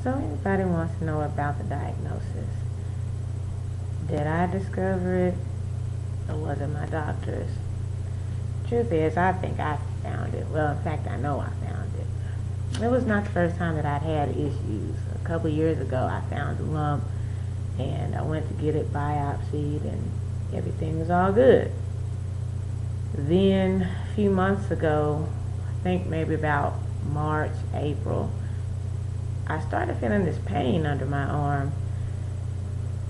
So anybody wants to know about the diagnosis. Did I discover it or was it my doctors? Truth is, I think I found it. Well, in fact, I know I found it. It was not the first time that I'd had issues. A couple years ago, I found a lump and I went to get it biopsied and everything was all good. Then a few months ago, I think maybe about March, April, I started feeling this pain under my arm.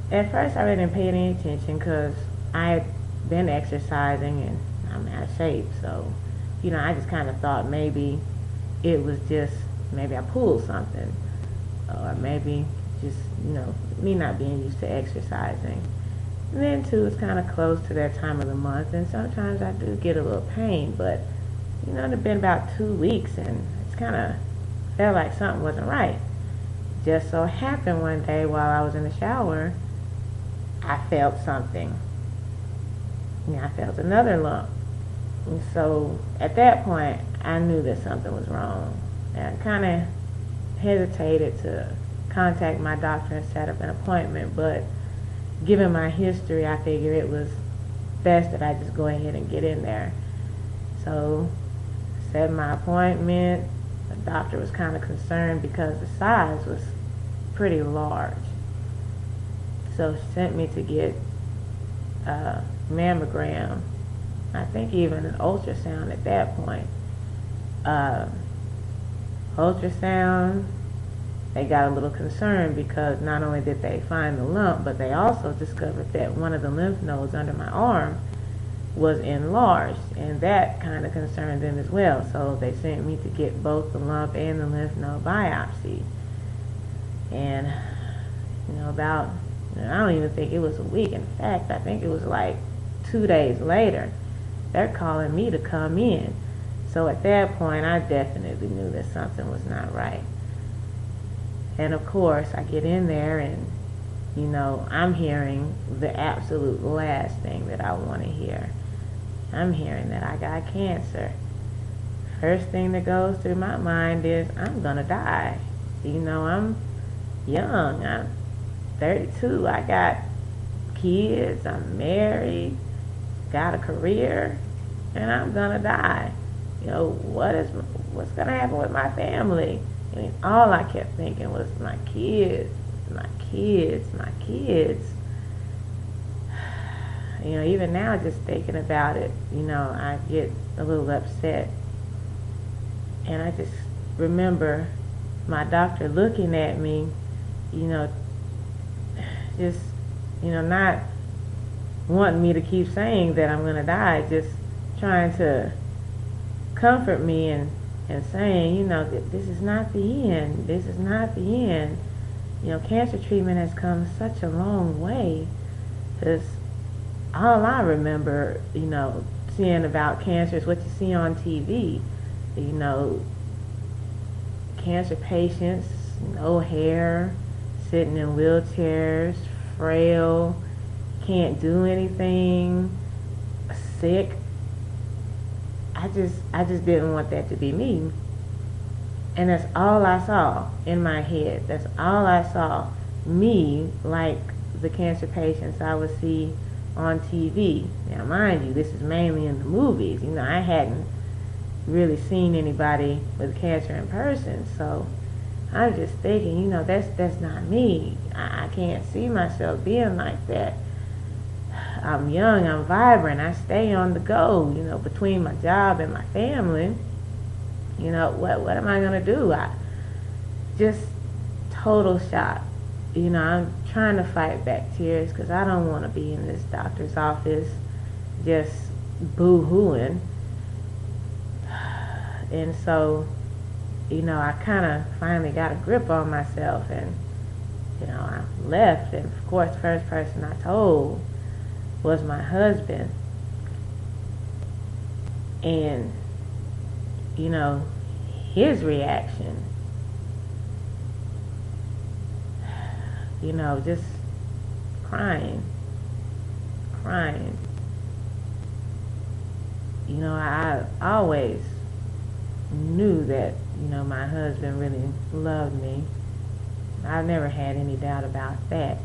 At first I really didn't pay any attention because I had been exercising and I'm out of shape, so I just kind of thought maybe it was just, maybe I pulled something, or maybe just, me not being used to exercising. And then too, it's kind of close to that time of the month, and sometimes I do get a little pain, but it's been about 2 weeks, and it's kind of felt like something wasn't right. Just so happened one day while I was in the shower, I felt something. I felt another lump. And so at that point, I knew that something was wrong. And I kind of hesitated to contact my doctor and set up an appointment, but given my history, I figured it was best that I just go ahead and get in there. So set my appointment. The doctor was kind of concerned because the size was pretty large. So she sent me to get a mammogram. I think even an ultrasound at that point. Ultrasound, they got a little concerned because not only did they find the lump, but they also discovered that one of the lymph nodes under my arm was enlarged, and that kind of concerned them as well. So they sent me to get both the lump and the lymph node biopsy. And about, I don't even think it was a week. In fact, I think it was like 2 days later, they're calling me to come in. So at that point, I definitely knew that something was not right. And of course, I get in there and, I'm hearing the absolute last thing that I want to hear. I'm hearing that I got cancer. First thing that goes through my mind is I'm going to die. I'm young. I'm 32. I got kids. I'm married. Got a career. And I'm going to die. What's going to happen with my family? All I kept thinking was my kids, my kids, my kids. Even now, just thinking about it, I get a little upset. And I just remember my doctor looking at me, just, not wanting me to keep saying that I'm going to die, just trying to comfort me and saying, this is not the end. This is not the end. Cancer treatment has come such a long way. Because all I remember, seeing about cancer is what you see on TV. Cancer patients, no hair, sitting in wheelchairs, frail, can't do anything, sick. I just didn't want that to be me. And that's all I saw in my head. That's all I saw. Me, like the cancer patients I would see on TV. Now, mind you, this is mainly in the movies. I hadn't really seen anybody with cancer in person. So I'm just thinking, that's not me. I can't see myself being like that. I'm young, I'm vibrant, I stay on the go, between my job and my family. What am I going to do? I just total shock. I'm trying to fight back tears because I don't want to be in this doctor's office just boo-hooing. And so, I kind of finally got a grip on myself and, I left. And of course, the first person I told was my husband. And his reaction, just crying. I always knew that, my husband really loved me. I've never had any doubt about that.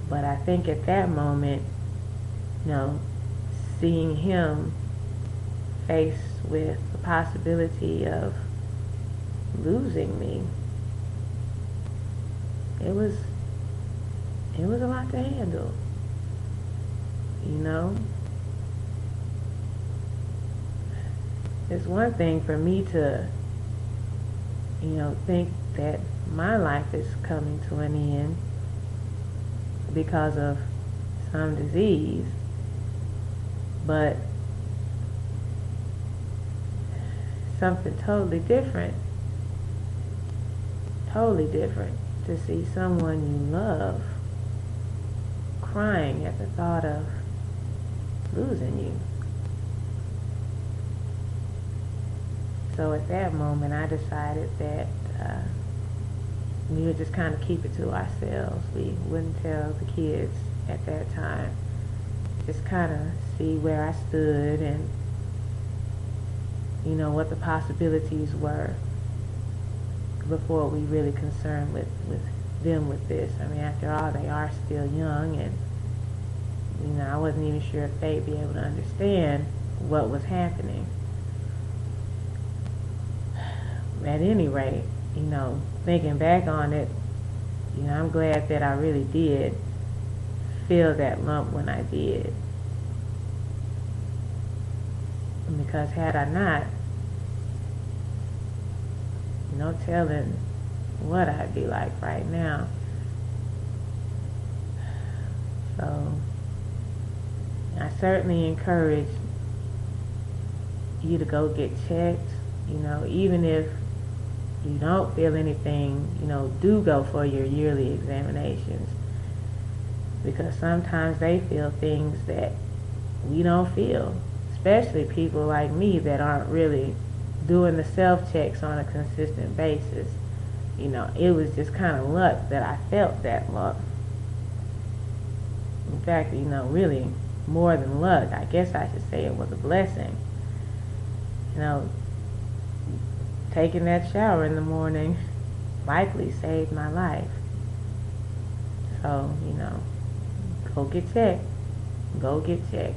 But I think at that moment, you know, seeing him faced with the possibility of losing me, it was a lot to handle, you know. It's one thing for me to, think that my life is coming to an end because of some disease, but something totally different to see someone you love crying at the thought of losing you. So at that moment, I decided that we would just kind of keep it to ourselves. We wouldn't tell the kids at that time. Just kind of see where I stood and, what the possibilities were before we really concerned with them with this. I mean, after all, they are still young, and, I wasn't even sure if they'd be able to understand what was happening. At any rate, thinking back on it, I'm glad that I really did feel that lump when I did. Because had I not, no telling what I'd be like right now. So I certainly encourage you to go get checked, even if you don't feel anything, do go for your yearly examinations, because sometimes they feel things that we don't feel, especially people like me that aren't really doing the self-checks on a consistent basis. It was just kind of luck that I felt that lump. In fact, really more than luck, I guess I should say it was a blessing. Taking that shower in the morning likely saved my life. So, go get checked. Go get checked.